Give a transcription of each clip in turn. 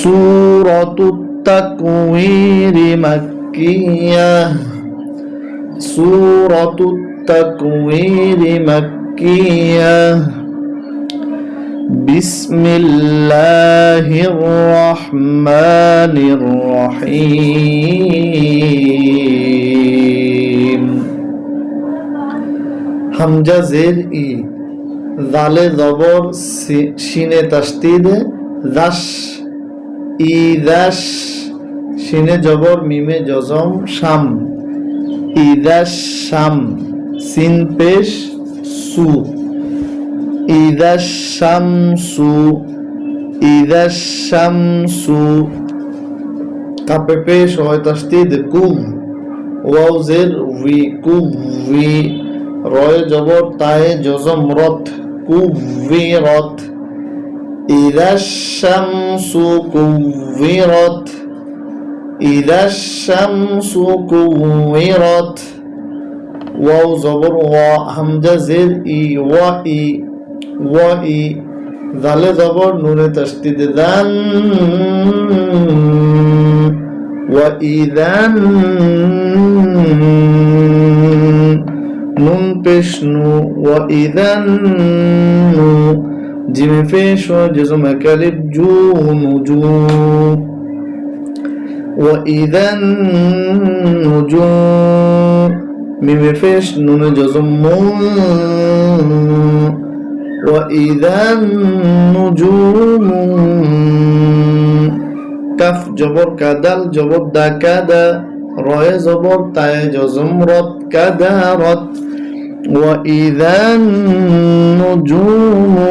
সূরাতুত তাকওয়ির মাক্কিয়াহ সূরাতুত তাকওয়ির মাক্কিয়াহ বিসমিল্লাহির রহমানির রহিম। হামজা জের ই, জালে জবর শিনে তাসদীদ দাশ, ইদাশ, শিনে জবর মিমে জজম শাম, ইদাশ শাম, সিন পেশ সু, ইদাশ শামসু, ইদাশ শামসু, কাপে পেশ হয় তাসদীদ কুব, ওয়াও জের উই, কুবি, রয়ে জবর তায়ে জজম রত, কুবিরত, ইদাশ শামসু কুবিরত, ইদাশ শামসু কুবিরত, ওয়াও জবর ওয়া, হামজা জের ই, ওয়া ই, ওয়া ই, জালে জবর নুনে তাসদীদ দান, ওয়া ইদান, নুন পেশ নু, ওয়া ইদান নু, জিমে পেশ ওয়া জজম কালিব জু, নুজু, ওয়া ইদান নুজু, মিমে পেশ নুনে জজম মু, ওয়া ইদান নুজুমু, কাফ জবর কাদাল জবর দা কাদা, রয়ে জবর তায়ে জজম রত, কাদারত, ওয়া ইদান নুজুমু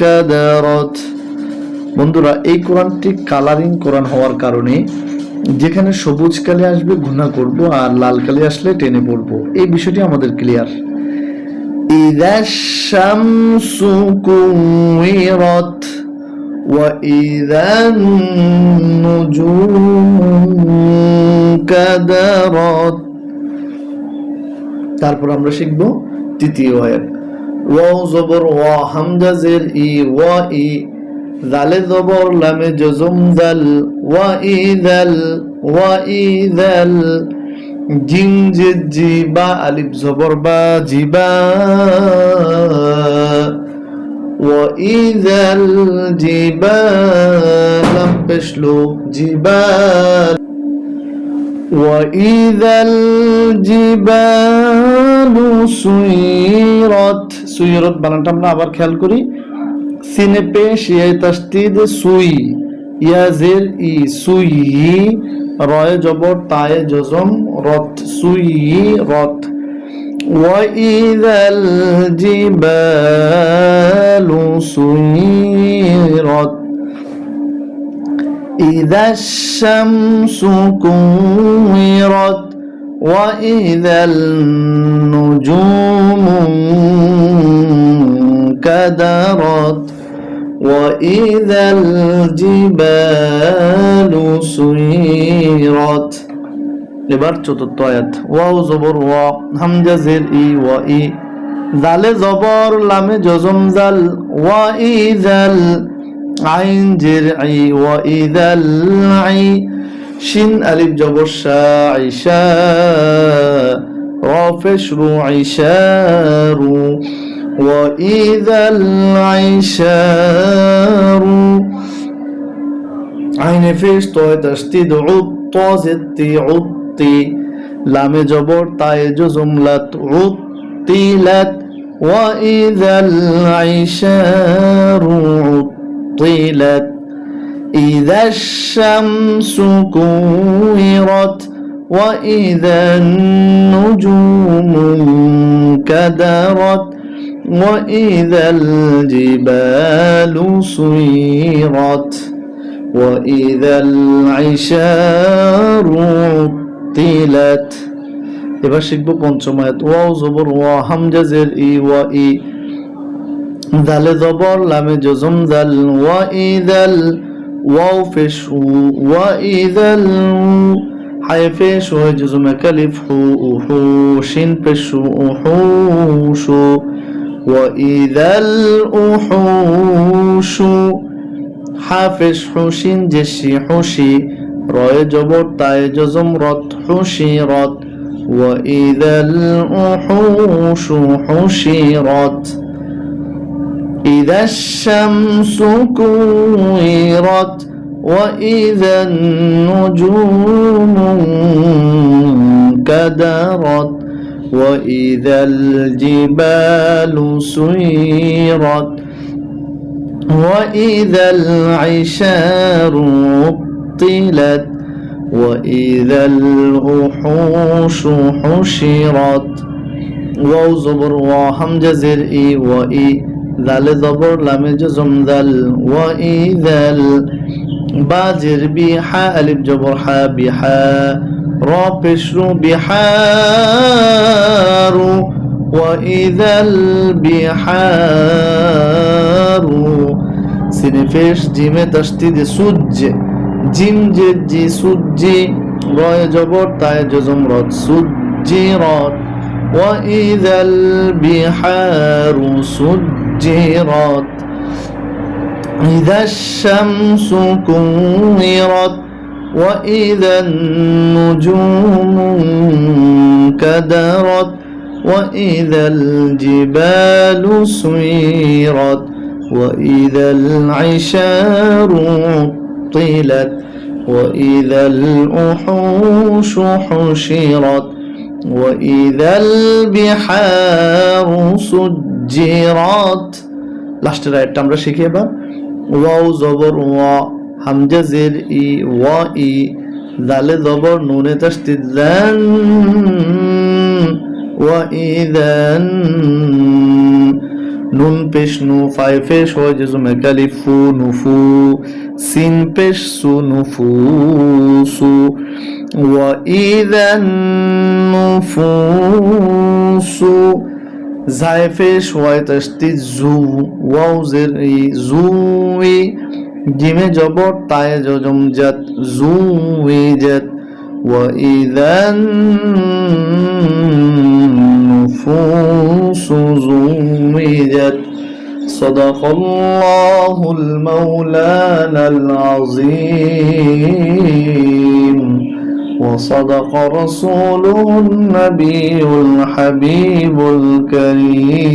কাদারত। বন্ধুরা, এই কোরআনটি কালারিং কোরআন হওয়ার কারণে যেখানে সবুজ কালি আসবে গুণা করব, আর লাল কালি আসলে টেনে পড়বো। এই বিষয়টি আমাদের ক্লিয়ার। ইদাশ শামসু কুওয়িরাত ওয়া ইদান নুজুমু কাদারাত। তারপর আমরা শিখব তৃতীয় আয়াত। ওয়াও জবর ওয়া, হামজা জের ই, ওয়া ই, জালে জবর লামে জজম জাল, ওয়া ইদাল, ওয়া ইদাল, জিম জের জি, বা আলিফ জবর বা, জিবা, ওয়া ইদাল জিবাল, লাম পেশ লো, জিবাল, ওয়া ইদাল জিবালু সুইরাত। সুইরাত বানানটা আমরা আবার খেয়াল করি। সিনে পেশ ইয়া তাসদীদ সুই, ইয়া জের ই, সুই, রয়ে জবর তায়ে জজম রত, সুই রত, ওয়া ইদাল জিবালু সুইরাত, ইদাশ শামসু কুওয়িরাত, ওয়া ইদাল নুজুমু কাদারাত, ওয়া ইদাল জিবালু সুইরাত। এবার চতুর্থ আয়াত। ওয়াও জবর ওয়া, হামজা জের ই, ওয়া ই, জালে জবর লামে জজম জাল, ওয়া ইদাল, আইন জের আই, ওয়া ইদাল আই, শিন আলিফ জবর শা, আইশা, রা পেশ রু, আইশারু, ওয়া ইদাল আইশারু, আইনে পেশ তয় তাসদীদ উত, তা জের তি, উত্তি, লামে জবর তায়ে জজম লাত, উত্তিলাত, ওয়া ইদাল আইশারু উত্তিলাত, ইদাশ শামসু কুওয়িরাত, ওয়া ইদান নুজুমু কাদারাত, ওয়া ইদাল জিবালু সুইরাত, ওয়া ইদাল আইশারু উত্তিলাত। এবার শিখব পঞ্চম আয়াত। ওয়াও জবর ওয়া, হামজা জের ই, ওয়া ই, জালে জবর লামে জজম জাল, ওয়া ইদাল, ওয়াও পেশ উ, ওয়া ইদাল, হায় পেশ হয় জজম কালিফ হু, হু, শিন পেশ উহুশু, ওয়া ইদাল উহুশু, হাফেশ হুসিন জেসি হুসি রয়ে জবর তায়ে জজম রত হুশিরত وإذا الوحوش حشرت إذا الشمس كورت وإذا النجوم انكدرت وإذا الجبال سيرت وإذا العشار عطلت وإذا الوحوش حشرت واو زبر وحمزة زر إي وإي ذال زبر لام جزم ذل وإذا باجر بحا ألف جبر حا بحا را بشر بحار وإذا البحار سنفش جيم تشتيد سج জিম জি সুজ্জি রয় জবর তায় জজম রত সুজ্জিরত ওয়া ইযাল বিহারু সুজ্জিরত ইযাশ শামসু কুওিরাত ওয়া ইযান নুজুমু কাদারাত ওয়া ইযাল জিবালু সুইরাত ওয়া ইযাল ইশারু عطلت وإذا الوحوش حشرت وإذا البحار سجرت লাস্টের আয়াতটা আমরা শিখি এবার ওয়াও জবর ওয়া হামজা জের ই ওয়া ই দালে জবর নুনে তাসদীদ জান ওয়া ইযান নুন পেশ নু ফাই পেশ হয় জজমে কালিফ ফু নুফু সিন পেশ সু নুফুসু ওয়া ইযান নুফুসু জায় পেশ হয় তাসদীদ জু ওয়াও জের ই জুই জিমে জবর তায়ে জজম জাত জুই জাত ওয়া ইযান নুফুসু زوجت صدق الله المولانا العظيم وصدق رسوله النبي الحبيب الكريم